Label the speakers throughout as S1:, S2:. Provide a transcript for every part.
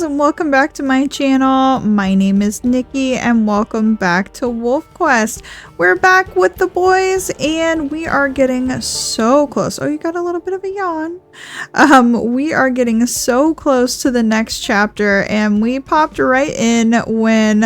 S1: friends, and welcome back to my channel. My name is Nikki and welcome back to Wolf Quest. We're back with the boys and we are getting so close. Oh, you got a little bit of a yawn. We are getting so close to the next chapter and we popped right in when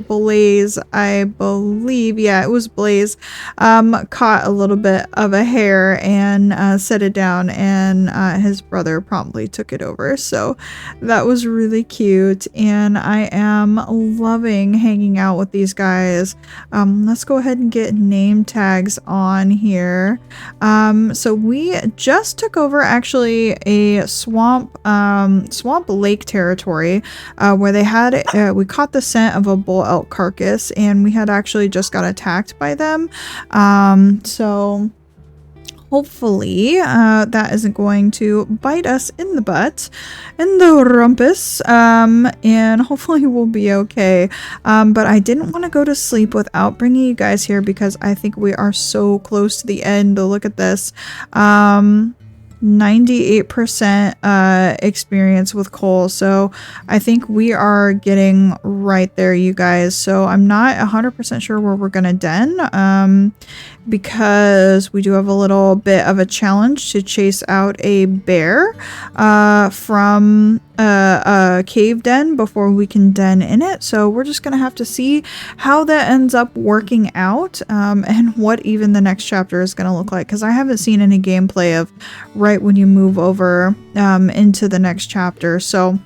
S1: Blaze, I believe, yeah, it was Blaze, caught a little bit of a hare and set it down, and his brother promptly took it over. So that was really cute and I am loving hanging out with these guys. Let's go ahead and get name tags on here. So we just took over actually a swamp lake territory where they had we caught the scent of a bull elk carcass and we had actually just got attacked by them. So hopefully that isn't going to bite us in the butt, in the rumpus, and hopefully we'll be okay. But I didn't want to go to sleep without bringing you guys here because I think we are so close to the end. Look at this. 98% experience with coal, so I think we are getting right there, you guys. So I'm not 100% sure where we're gonna den, because we do have a little bit of a challenge to chase out a bear from a cave den before we can den in it. So we're just gonna have to see how that ends up working out, and what even the next chapter is gonna look like, because I haven't seen any gameplay of right when you move over into the next chapter. So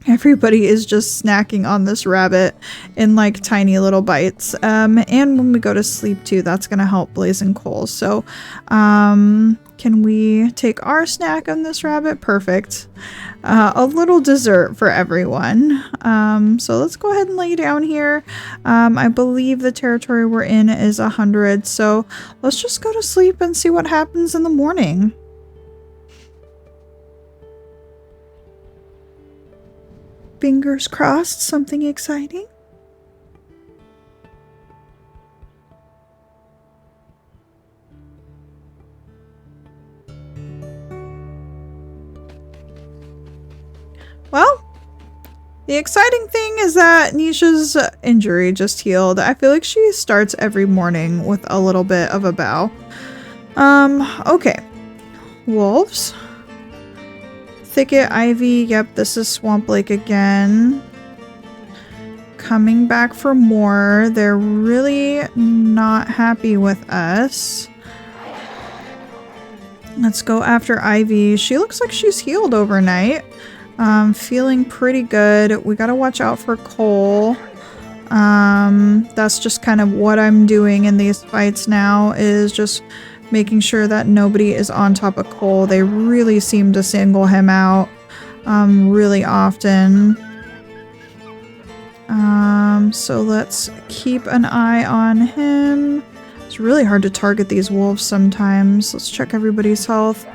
S1: everybody is just snacking on this rabbit in like tiny little bites, and when we go to sleep too, that's gonna help Blaze and Cole. So can we take our snack on this rabbit? Perfect. A little dessert for everyone. So let's go ahead and lay down here. I believe the territory we're in is 100, so let's just go to sleep and see what happens in the morning. Fingers crossed, something exciting. Well, the exciting thing is that Nisha's injury just healed. I feel like she starts every morning with a little bit of a bow. Okay. Wolves. Thicket, ivy, yep, this is Swamp Lake again. Coming back for more. They're really not happy with us. Let's go after Ivy. She looks like she's healed overnight. Feeling pretty good. We gotta watch out for Cole. That's just kind of what I'm doing in these fights now, is just making sure that nobody is on top of Cole. They really seem to single him out really often. So let's keep an eye on him. It's really hard to target these wolves sometimes. Let's check everybody's health.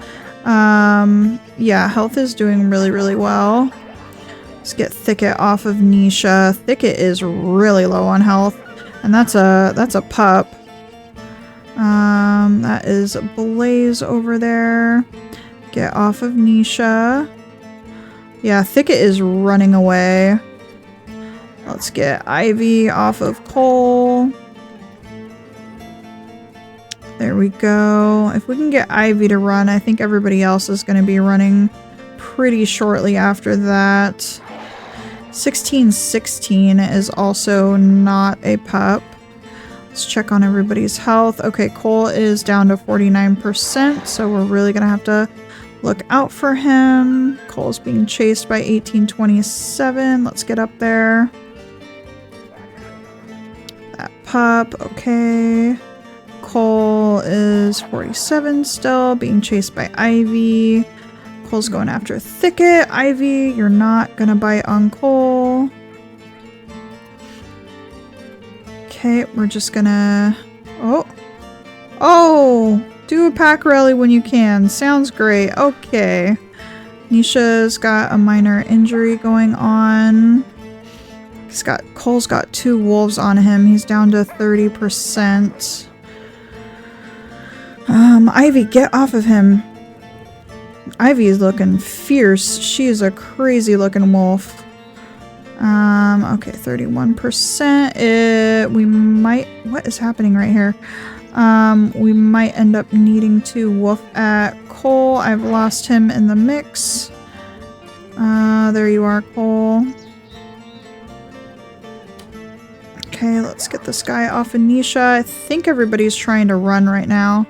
S1: Yeah, health is doing really well. Let's get Thicket off of Nisha. Thicket is really low on health, and that's a pup. That is Blaze over there. Get off of Nisha. Yeah, Thicket is running away. Let's get Ivy off of Cole. There we go. If we can get Ivy to run, I think everybody else is going to be running pretty shortly after that. 1616 is also not a pup. Let's check on everybody's health. Okay, Cole is down to 49%, so we're really going to have to look out for him. Cole's being chased by 1827. Let's get up there. That pup, okay. Cole is 47 still, being chased by Ivy. Cole's going after Thicket. Ivy, you're not gonna bite on Cole. Okay, we're just gonna... Oh! Do a pack rally when you can. Sounds great. Okay. Nisha's got a minor injury going on. Cole's got 2 wolves on him. He's down to 30%. Ivy, get off of him. Ivy's looking fierce. She is a crazy looking wolf. Okay, 31%. We might, what is happening right here? We might end up needing to wolf at Cole. I've lost him in the mix. There you are, Cole. Okay, let's get this guy off of Nisha. I think everybody's trying to run right now.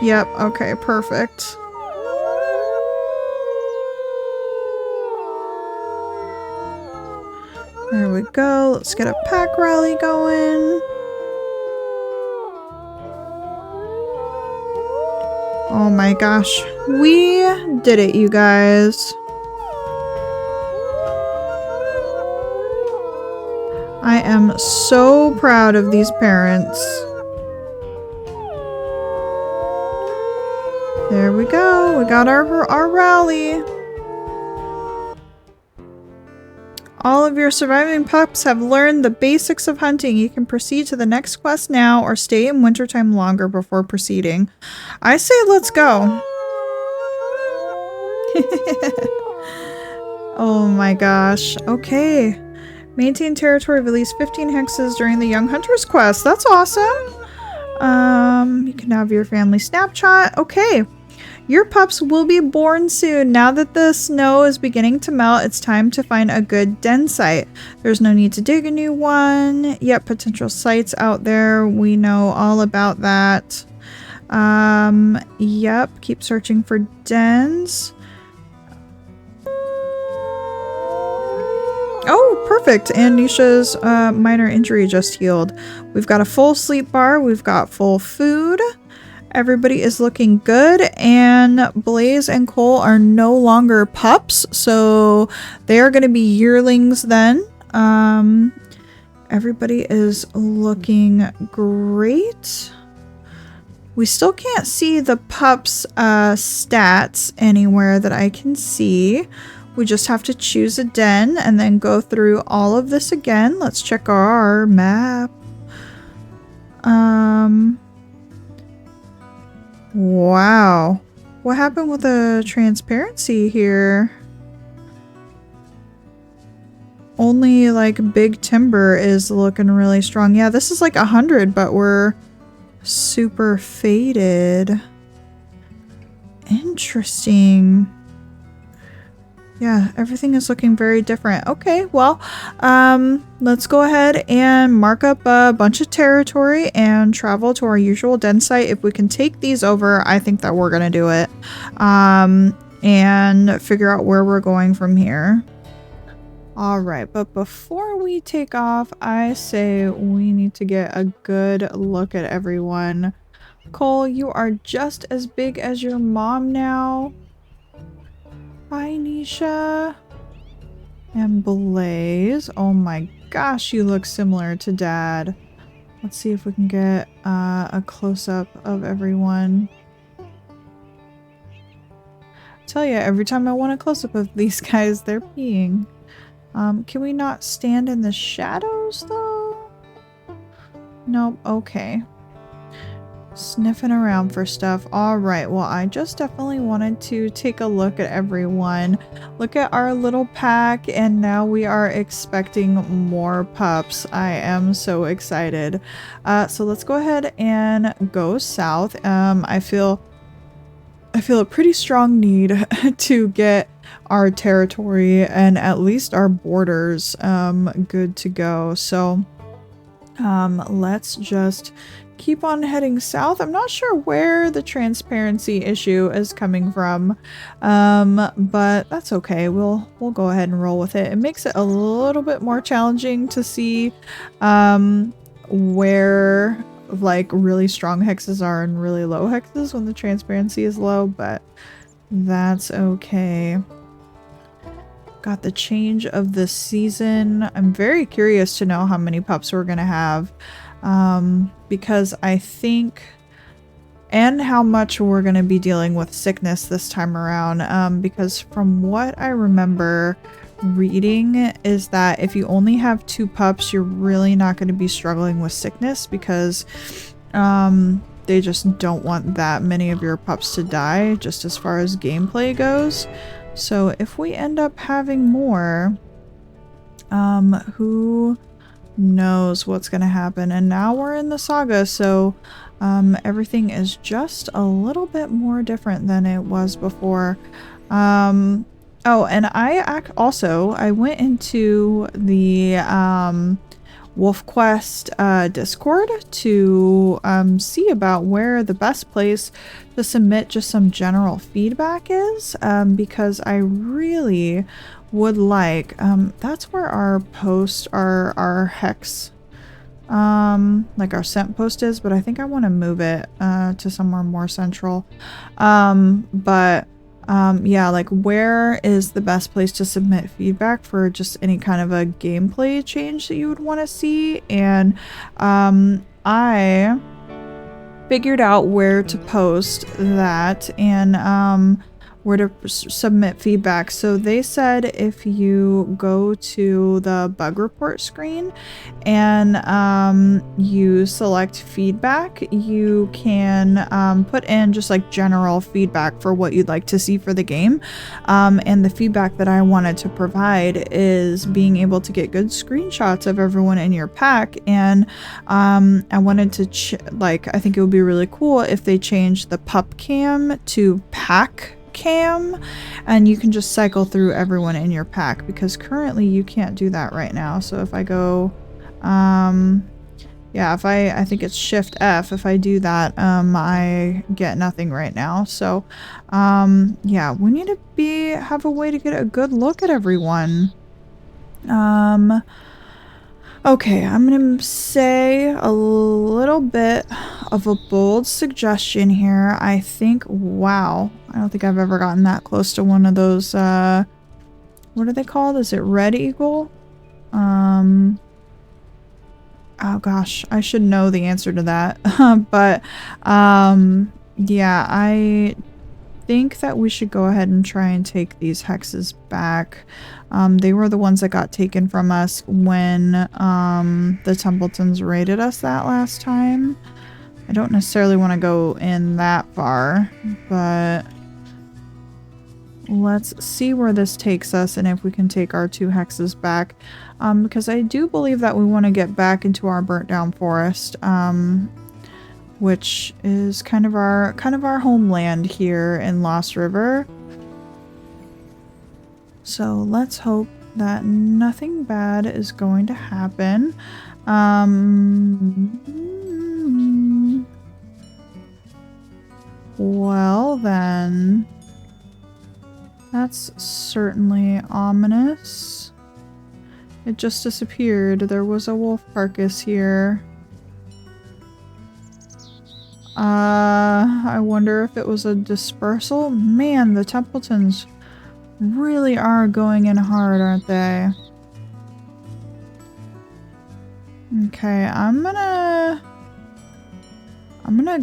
S1: Yep, okay, perfect. There we go. Let's get a pack rally going. Oh my gosh. We did it, you guys. I am so proud of these parents. There we go. We got our rally. All of your surviving pups have learned the basics of hunting. You can proceed to the next quest now or stay in wintertime longer before proceeding. I say let's go. Oh my gosh. Okay. Maintain territory of at least 15 hexes during the Young Hunters quest. That's awesome. You can have your family snapshot. Okay. Your pups will be born soon. Now that the snow is beginning to melt, it's time to find a good den site. There's no need to dig a new one. Yep, potential sites out there. We know all about that. Yep, keep searching for dens. Oh, perfect. And Nisha's minor injury just healed. We've got a full sleep bar. We've got full food. Everybody is looking good, and Blaze and Cole are no longer pups, so they are going to be yearlings then. Everybody is looking great. We still can't see the pups' stats anywhere that I can see. We just have to choose a den and then go through all of this again. Let's check our map. Wow. What happened with the transparency here? Only like Big Timber is looking really strong. Yeah, this is like 100, but we're super faded. Interesting. Yeah, everything is looking very different. Okay, well, let's go ahead and mark up a bunch of territory and travel to our usual den site. If we can take these over, I think that we're gonna do it. And figure out where we're going from here. All right, but before we take off, I say we need to get a good look at everyone. Cole, you are just as big as your mom now. Hi, Nisha. And Blaze. Oh my gosh, you look similar to Dad. Let's see if we can get a close-up of everyone. I tell you, every time I want a close-up of these guys, they're peeing. Can we not stand in the shadows, though? Nope, okay. Sniffing around for stuff. All right, well, I just definitely wanted to take a look at everyone, look at our little pack, and now we are expecting more pups. I am so excited. So let's go ahead and go south. I feel a pretty strong need to get our territory and at least our borders good to go. So let's just keep on heading south. I'm not sure where the transparency issue is coming from, but that's okay. We'll go ahead and roll with it. It makes it a little bit more challenging to see where like really strong hexes are and really low hexes when the transparency is low, but that's okay. Got the change of the season. I'm very curious to know how many pups we're gonna have. Because I think, and how much we're going to be dealing with sickness this time around, because from what I remember reading is that if you only have 2 pups, you're really not going to be struggling with sickness because they just don't want that many of your pups to die, just as far as gameplay goes. So if we end up having more, who knows what's gonna happen. And now we're in the saga, so everything is just a little bit more different than it was before. Oh, and I went into the WolfQuest Discord to see about where the best place to submit just some general feedback is, because I really would like, that's where our post, our hex, like our scent post is, but I think I want to move it to somewhere more central. Yeah, like where is the best place to submit feedback for just any kind of a gameplay change that you would want to see? And I figured out where to post that and where to submit feedback. So they said if you go to the bug report screen and you select feedback, you can put in just like general feedback for what you'd like to see for the game. And the feedback that I wanted to provide is being able to get good screenshots of everyone in your pack. And I wanted to I think it would be really cool if they changed the pup cam to pack cam, and you can just cycle through everyone in your pack, because currently you can't do that right now. So if I go yeah, if I think it's Shift F, if I do that, I get nothing right now. So yeah, we need to have a way to get a good look at everyone. Okay, I'm gonna say a little bit of a bold suggestion here. I think, wow, I don't think I've ever gotten that close to one of those, what are they called? Is it Red Eagle? Oh gosh, I should know the answer to that. But, yeah, I think that we should go ahead and try and take these hexes back. They were the ones that got taken from us when the Templetons raided us that last time. I don't necessarily want to go in that far, but let's see where this takes us and if we can take our 2 hexes back, because I do believe that we want to get back into our burnt down forest, which is kind of our homeland here in Lost River. So let's hope that nothing bad is going to happen. Well then, that's certainly ominous. It just disappeared. There was a wolf carcass here. I wonder if it was a dispersal? Man, the Templetons really are going in hard, aren't they? Okay, I'm gonna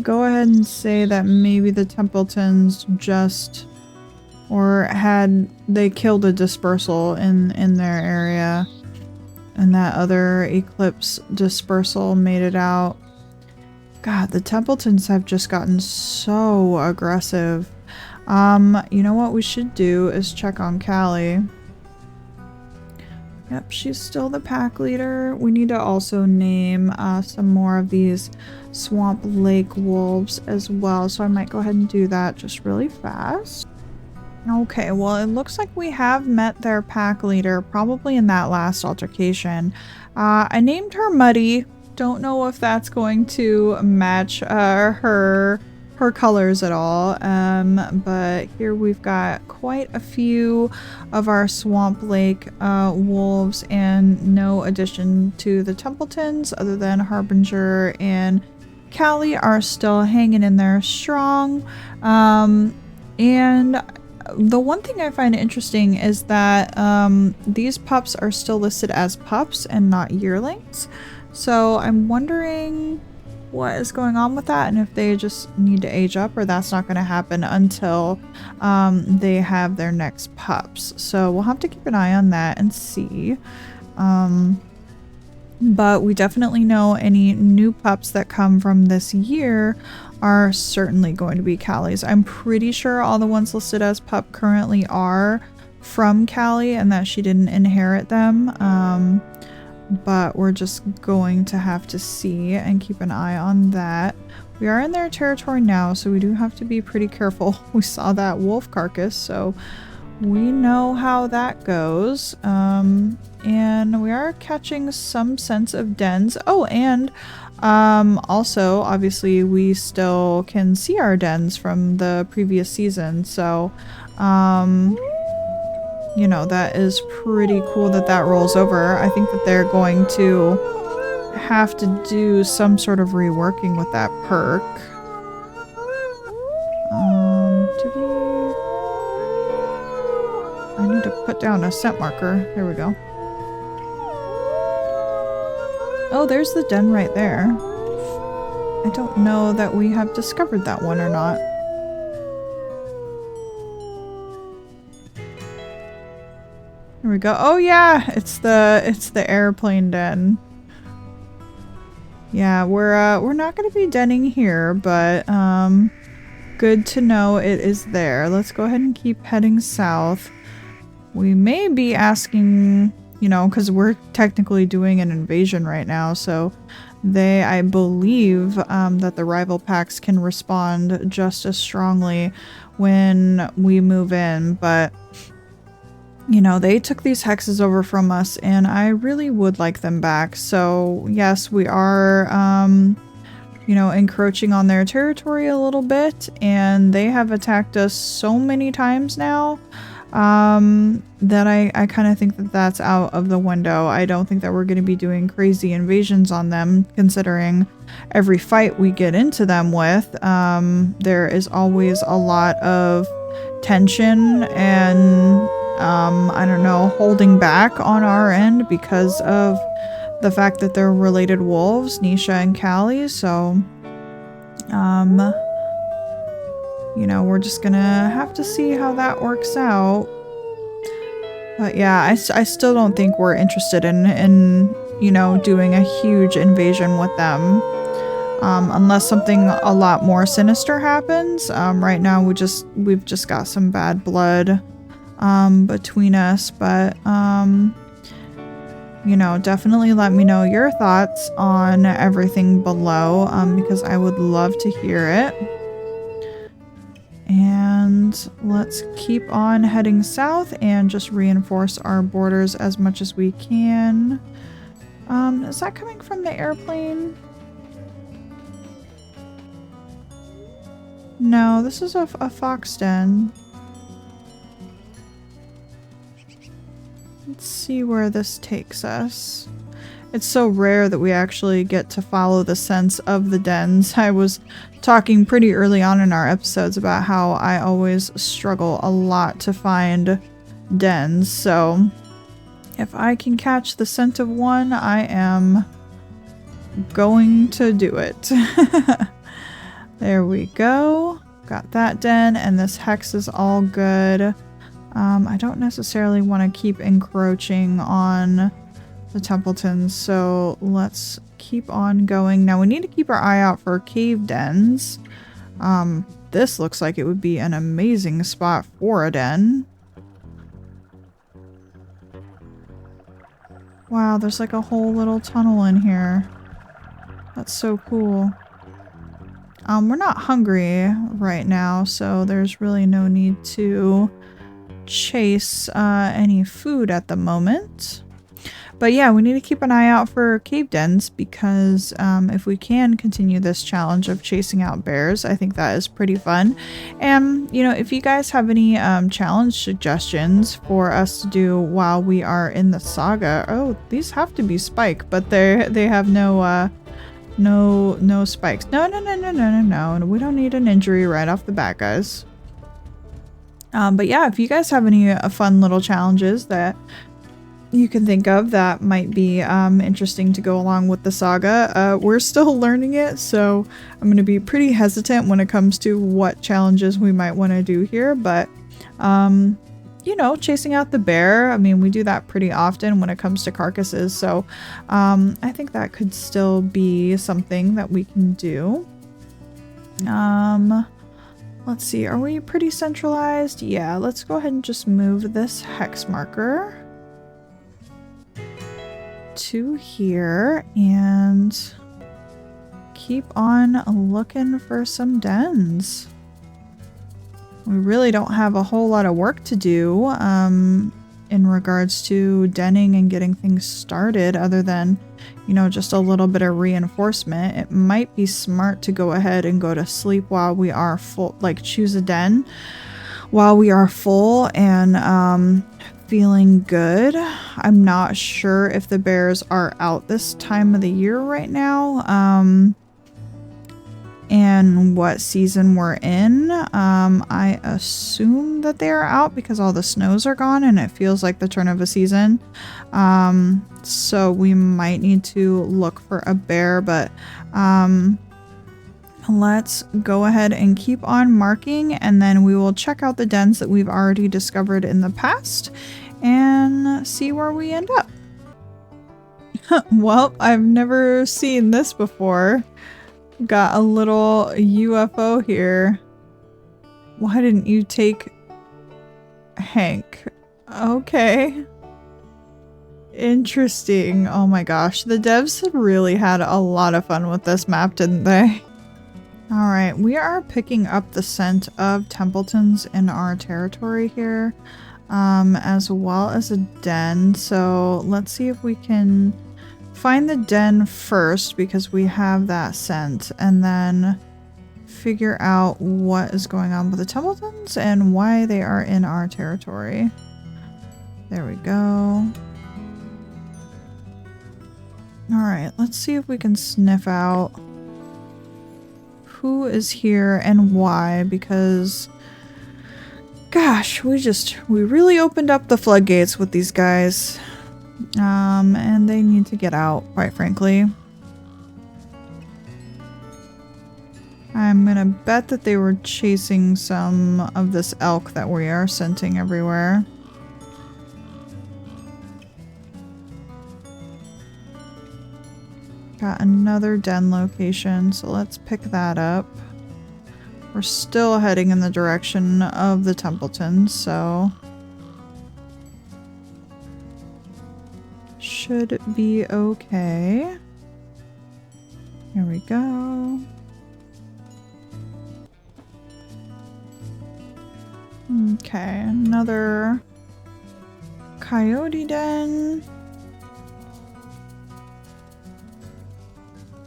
S1: go ahead and say that maybe the Templetons just, or they killed a dispersal in their area, and that other Eclipse dispersal made it out. God, the Templetons have just gotten so aggressive. You know what we should do is check on Callie. Yep, she's still the pack leader. We need to also name some more of these Swamp Lake wolves as well, so I might go ahead and do that just really fast. Okay, well, it looks like we have met their pack leader, probably in that last altercation. I named her Muddy. Don't know if that's going to match her colors at all, but here we've got quite a few of our Swamp Lake wolves, and no addition to the Templetons other than Harbinger and Callie are still hanging in there strong. And the one thing I find interesting is that these pups are still listed as pups and not yearlings. So I'm wondering what is going on with that, and if they just need to age up, or that's not going to happen until they have their next pups. So we'll have to keep an eye on that and see. But we definitely know any new pups that come from this year are certainly going to be Callie's. I'm pretty sure all the ones listed as pup currently are from Callie and that she didn't inherit them. But we're just going to have to see and keep an eye on that. We are in their territory now, so we do have to be pretty careful. We saw that wolf carcass, so we know how that goes. And we are catching some sense of dens. Oh, and also, obviously, we still can see our dens from the previous season, so you know, that is pretty cool that that rolls over. I think that they're going to have to do some sort of reworking with that perk. I need to put down a scent marker. There we go. Oh, there's the den right there. I don't know that we have discovered that one or not. Here we go. Oh yeah, it's the airplane den. Yeah, we're not gonna be denning here, but good to know it is there. Let's go ahead and keep heading south. We may be asking, you know, because we're technically doing an invasion right now, so I believe that the rival packs can respond just as strongly when we move in, but you know, they took these hexes over from us and I really would like them back. So yes, we are, you know, encroaching on their territory a little bit, and they have attacked us so many times now that I kind of think that that's out of the window. I don't think that we're going to be doing crazy invasions on them, considering every fight we get into them with. There is always a lot of tension and I don't know, holding back on our end because of the fact that they're related wolves, Nisha and Callie. So, you know, we're just gonna have to see how that works out. But yeah, I still don't think we're interested in you know, doing a huge invasion with them. Unless something a lot more sinister happens. Right now we've just got some bad blood between us, but you know, definitely let me know your thoughts on everything below, because I would love to hear it. And let's keep on heading south and just reinforce our borders as much as we can. Is that coming from the airplane? No, this is a fox den. Let's see where this takes us. It's so rare that we actually get to follow the scents of the dens. I was talking pretty early on in our episodes about how I always struggle a lot to find dens. So if I can catch the scent of one, I am going to do it. There we go. Got that den, and this hex is all good. I don't necessarily want to keep encroaching on the Templetons, so let's keep on going. Now we need to keep our eye out for cave dens. This looks like it would be an amazing spot for a den. Wow, there's like a whole little tunnel in here. That's so cool. We're not hungry right now, so there's really no need to chase any food at the moment. But yeah, we need to keep an eye out for cave dens because if we can continue this challenge of chasing out bears, I think that is pretty fun. And you know, if you guys have any challenge suggestions for us to do while we are in the saga. Oh, these have to be spike, but they have no spikes. No. We don't need an injury right off the bat, guys. But yeah, if you guys have any fun little challenges that you can think of that might be interesting to go along with the saga, we're still learning it, so I'm going to be pretty hesitant when it comes to what challenges we might want to do here. But you know, chasing out the bear. I mean, we do that pretty often when it comes to carcasses, so I think that could still be something that we can do. Let's see, are we pretty centralized? Yeah, let's go ahead and just move this hex marker to here and keep on looking for some dens. We really don't have a whole lot of work to do in regards to denning and getting things started other than, you know, just a little bit of reinforcement. It might be smart to go ahead and go to sleep while we are full, like choose a den while we are full and feeling good. I'm not sure if the bears are out this time of the year right now. And what season we're in. I assume that they are out because all the snows are gone and it feels like the turn of a season. So we might need to look for a bear, but let's go ahead and keep on marking, and then we will check out the dens that we've already discovered in the past and see where we end up. Well, I've never seen this before. Got a little UFO here. Why didn't you take Hank? Okay. Interesting. Oh my gosh. The devs really had a lot of fun with this map, didn't they? Alright, we are picking up the scent of Templetons in our territory here, as well as a den. So let's see if we can find the den first because we have that scent, and then figure out what is going on with the Templetons and why they are in our territory. There we go. Alright, let's see if we can sniff out who is here and why, because gosh, we really opened up the floodgates with these guys. And they need to get out, quite frankly. I'm gonna bet that they were chasing some of this elk that we are scenting everywhere. Got another den location, so let's pick that up. We're still heading in the direction of the Templetons, so should be okay. Here we go. Okay, another coyote den.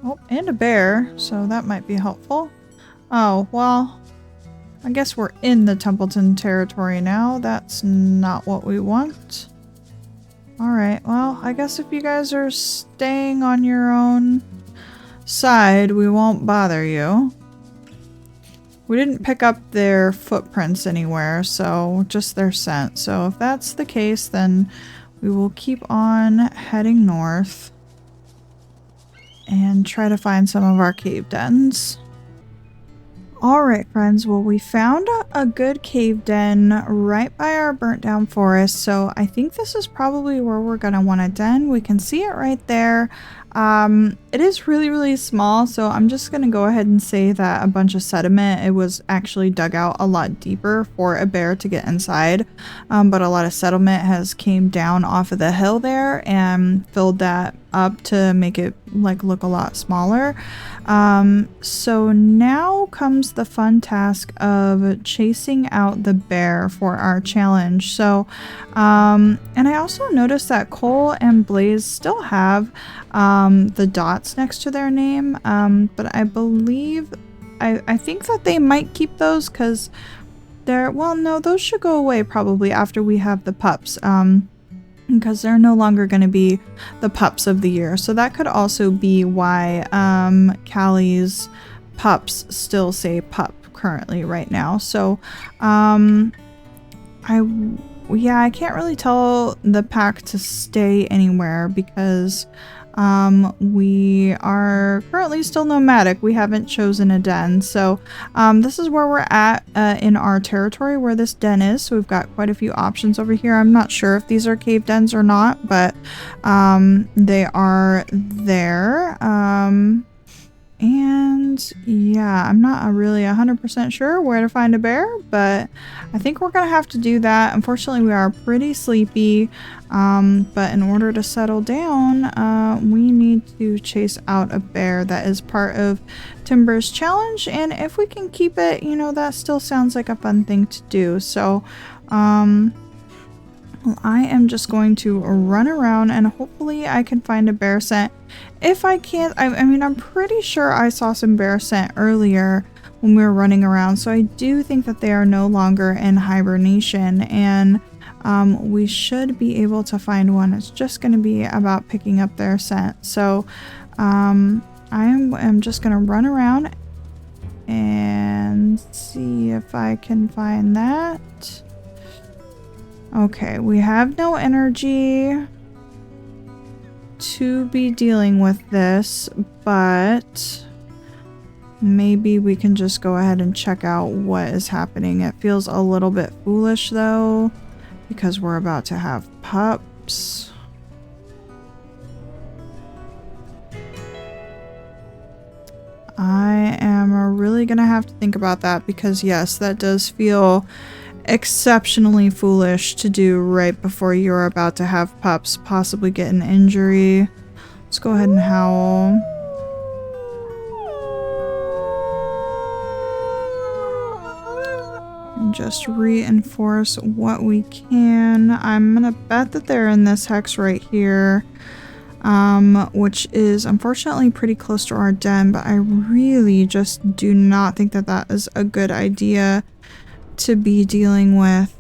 S1: Oh, and a bear, so that might be helpful. Oh, well, I guess we're in the Templeton territory now. That's not what we want. Alright, well, I guess if you guys are staying on your own side, we won't bother you. We didn't pick up their footprints anywhere, so just their scent. So if that's the case, then we will keep on heading north and try to find some of our cave dens. Alright friends, well we found a good cave den right by our burnt down forest, so I think this is probably where we're gonna want to den. We can see it right there. It is really small, so I'm just gonna go ahead and say that a bunch of sediment, it was actually dug out a lot deeper for a bear to get inside, but a lot of sediment has came down off of the hill there and filled that up to make it like look a lot smaller. So now comes the fun task of chasing out the bear for our challenge. So and I also noticed that Cole and Blaze still have the dots next to their name, but I believe I think that they might keep those because they're, well, no, those should go away probably after we have the pups, because they're no longer going to be the pups of the year. So that could also be why Callie's pups still say pup currently right now. So I can't really tell the pack to stay anywhere because We are currently still nomadic. We haven't chosen a den. So this is where we're at in our territory where this den is. So we've got quite a few options over here. I'm not sure if these are cave dens or not, but they are there. And yeah, I'm not really 100% sure where to find a bear, but I think we're gonna have to do that. Unfortunately, we are pretty sleepy, but in order to settle down, we need to chase out a bear. That is part of Timber's challenge, and if we can keep it, you know, that still sounds like a fun thing to do. So I am just going to run around and hopefully I can find a bear scent. If I can't, I mean, I'm pretty sure I saw some bear scent earlier when we were running around. So I do think that they are no longer in hibernation, and we should be able to find one. It's just going to be about picking up their scent. So I'm just going to run around and see if I can find that. Okay, we have no energy to be dealing with this, but maybe we can just go ahead and check out what is happening. It feels a little bit foolish though, because we're about to have pups. I am really gonna have to think about that, because yes, that does feel exceptionally foolish to do right before you're about to have pups, possibly get an injury. Let's go ahead and howl. And just reinforce what we can. I'm gonna bet that they're in this hex right here, which is unfortunately pretty close to our den, but I really just do not think that that is a good idea to be dealing with.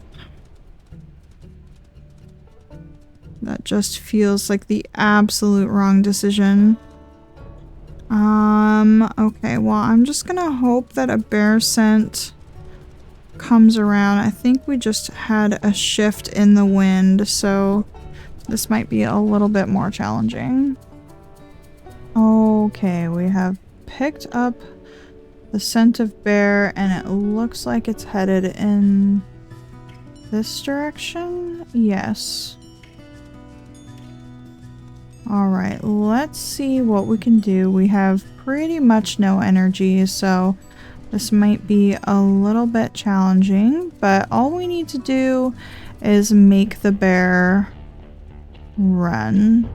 S1: That just feels like the absolute wrong decision. Okay, well, I'm just gonna hope that a bear scent comes around. I think we just had a shift in the wind, so this might be a little bit more challenging. Okay, we have picked up the scent of bear, and it looks like it's headed in this direction. Yes. All right, let's see what we can do. We have pretty much no energy, so this might be a little bit challenging, but all we need to do is make the bear run.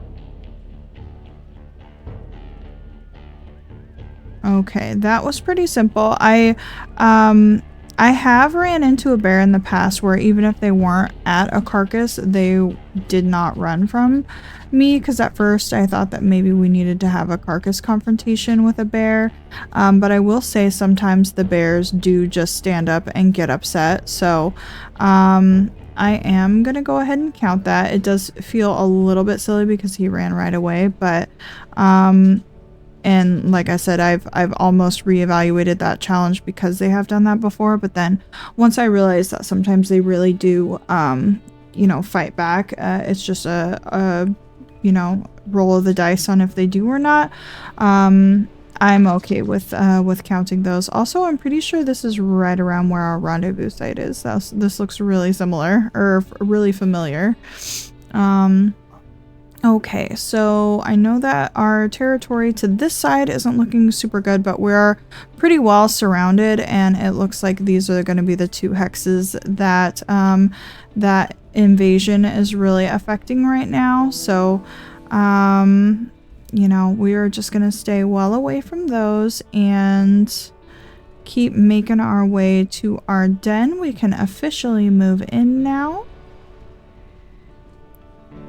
S1: Okay, that was pretty simple. I have ran into a bear in the past where even if they weren't at a carcass, they did not run from me, because at first I thought that maybe we needed to have a carcass confrontation with a bear. But I will say sometimes the bears do just stand up and get upset. So I am going to go ahead and count that. It does feel a little bit silly because he ran right away, but and like I said, I've almost reevaluated that challenge because they have done that before. But then once I realized that sometimes they really do, you know, fight back, it's just a you know, roll of the dice on if they do or not. I'm okay with counting those. Also, I'm pretty sure this is right around where our rendezvous site is. This looks really similar, or really familiar. Okay, so I know that our territory to this side isn't looking super good, but we're pretty well surrounded, and it looks like these are going to be the two hexes that that invasion is really affecting right now. So, you know, we are just going to stay well away from those and keep making our way to our den. We can officially move in now.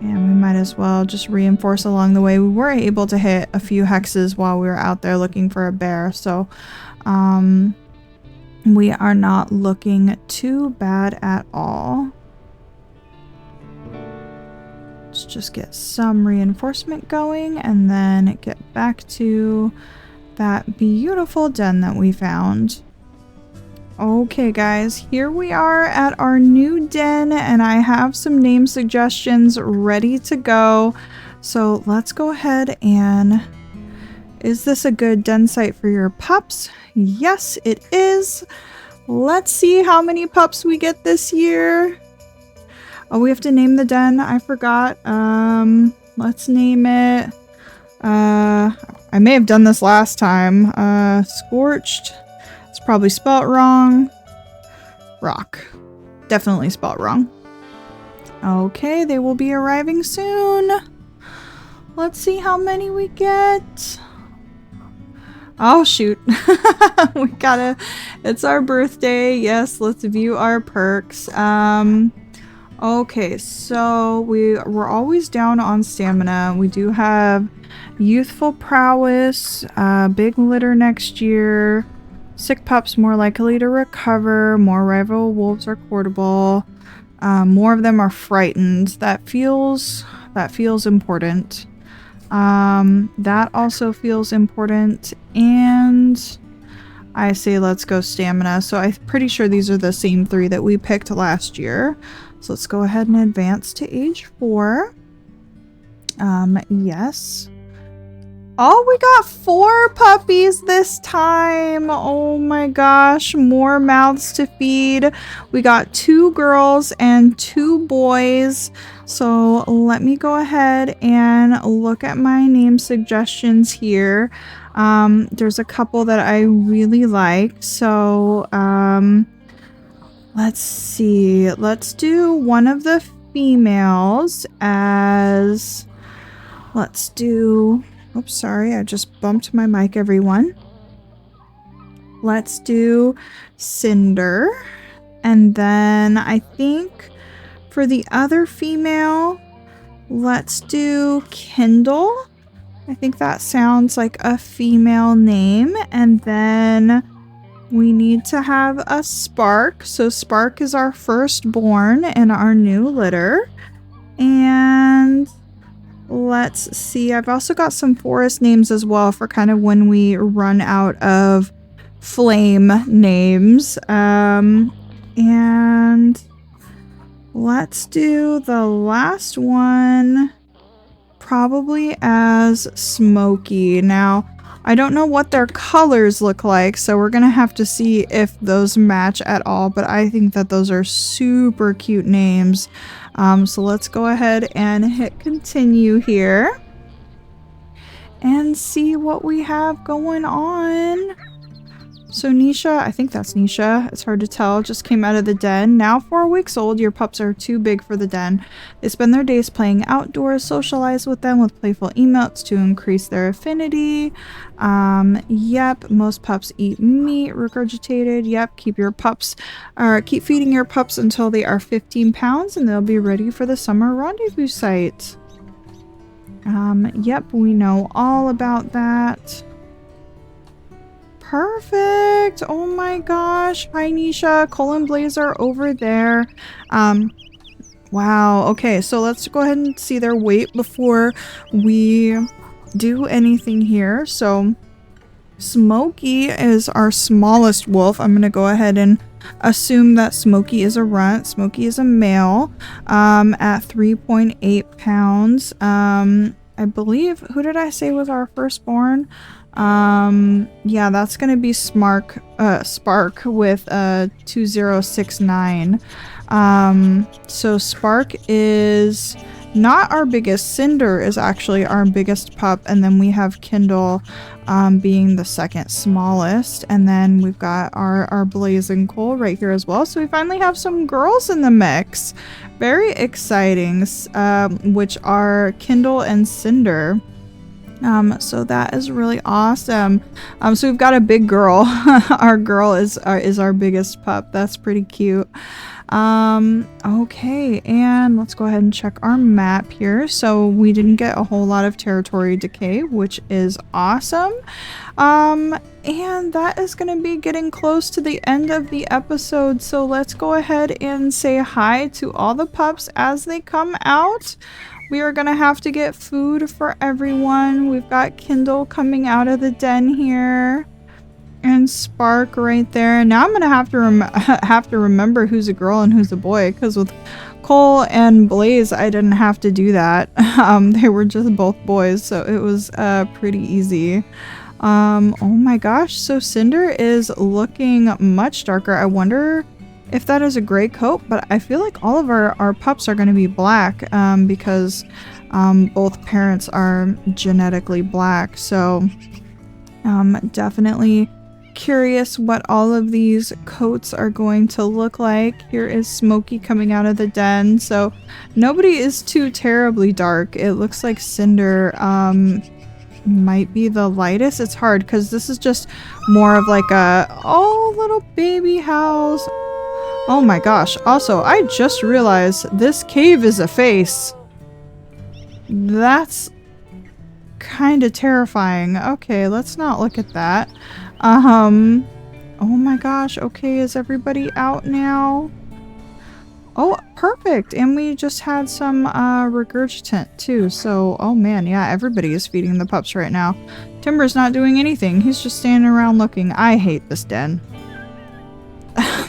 S1: And we might as well just reinforce along the way. We were able to hit a few hexes while we were out there looking for a bear. So we are not looking too bad at all. Let's just get some reinforcement going and then get back to that beautiful den that we found. Okay guys, here we are at our new den, and I have some name suggestions ready to go. So let's go ahead and... Is this a good den site for your pups? Yes, it is. Let's see how many pups we get this year. Oh, we have to name the den. I forgot. Let's name it. I may have done this last time. Scorched. It's probably spelt wrong. Rock. Definitely spelt wrong. Okay, they will be arriving soon. Let's see how many we get. Oh, shoot. We gotta... It's our birthday. Yes, let's view our perks. Okay, so we're always down on stamina. We do have youthful prowess, big litter next year, sick pups more likely to recover, more rival wolves are courtable, more of them are frightened. That feels important. That also feels important, and I say let's go stamina. So I'm pretty sure these are the same 3 that we picked last year. So let's go ahead and advance to age 4. Yes. Oh, we got 4 puppies this time. Oh my gosh, more mouths to feed. We got 2 girls and 2 boys. So let me go ahead and look at my name suggestions here. There's a couple that I really like. So, let's see. Let's do one of the females as... Let's do... Oops, sorry. I just bumped my mic, everyone. Let's do Cinder. And then I think for the other female, let's do Kindle. I think that sounds like a female name. And then we need to have a Spark. So Spark is our firstborn in our new litter. And let's see. I've also got some forest names as well for kind of when we run out of flame names. And let's do the last one probably as Smoky. Now, I don't know what their colors look like, so we're gonna have to see if those match at all, but I think that those are super cute names. So let's go ahead and hit continue here and see what we have going on. So Nisha, I think that's Nisha, it's hard to tell, just came out of the den. Now 4 weeks old, your pups are too big for the den. They spend their days playing outdoors, socialize with them with playful emotes to increase their affinity. Yep, most pups eat meat, regurgitated. Yep, keep feeding your pups until they are 15 pounds and they'll be ready for the summer rendezvous site. Yep, we know all about that. Perfect. Oh my gosh. Hi, Nisha. Cole and Blaze are over there. Wow. Okay, so let's go ahead and see their weight before we do anything here. So Smokey is our smallest wolf. I'm going to go ahead and assume that Smokey is a runt. Smokey is a male at 3.8 pounds. I believe, who did I say was our firstborn? Yeah, that's gonna be Spark with 2069. So Spark is not our biggest. Cinder is actually our biggest pup, and then we have Kindle being the second smallest, and then we've got our Blaze and Cole right here as well. So we finally have some girls in the mix. Very exciting, which are Kindle and Cinder. So that is really awesome. So we've got a big girl. Our girl is our biggest pup. That's pretty cute. Okay, and let's go ahead and check our map here. So we didn't get a whole lot of territory decay, which is awesome. And that is going to be getting close to the end of the episode. So let's go ahead and say hi to all the pups as they come out. We are going to have to get food for everyone. We've got Kindle coming out of the den here. And Spark right there. Now I'm going to have to remember who's a girl and who's a boy. Because with Cole and Blaze, I didn't have to do that. They were just both boys, so it was pretty easy. Oh my gosh, so Cinder is looking much darker. I wonder if that is a gray coat, but I feel like all of our pups are going to be black because both parents are genetically black. So definitely curious what all of these coats are going to look like. Here is Smokey coming out of the den, so nobody is too terribly dark. It looks like Cinder might be the lightest. It's hard because this is just more of like a little baby house. Oh my gosh, also I just realized this cave is a face. That's kind of terrifying. Okay, let's not look at that. Oh my gosh, okay, is everybody out now? Oh, perfect, and we just had some regurgitant too, so oh man, yeah, everybody is feeding the pups right now. Timber's not doing anything, he's just standing around looking. I hate this den.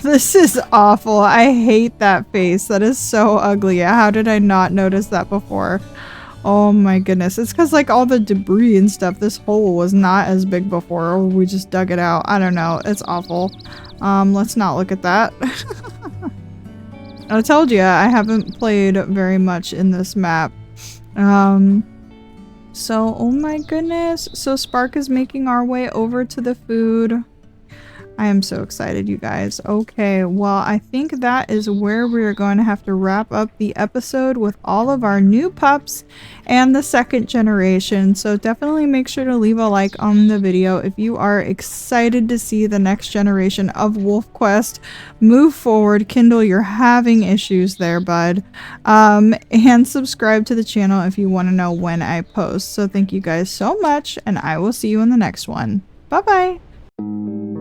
S1: This is awful. I hate that face. That is so ugly. How did I not notice that before? Oh my goodness. It's because like all the debris and stuff, this hole was not as big before, or we just dug it out. I don't know. It's awful. Let's not look at that. I told you I haven't played very much in this map. So, oh my goodness. So Spark is making our way over to the food. I am so excited, you guys. Okay, well, I think that is where we are going to have to wrap up the episode with all of our new pups and the second generation. So definitely make sure to leave a like on the video if you are excited to see the next generation of Wolf Quest move forward. Kindle, you're having issues there, bud. And subscribe to the channel if you want to know when I post. So thank you guys so much, and I will see you in the next one. Bye-bye!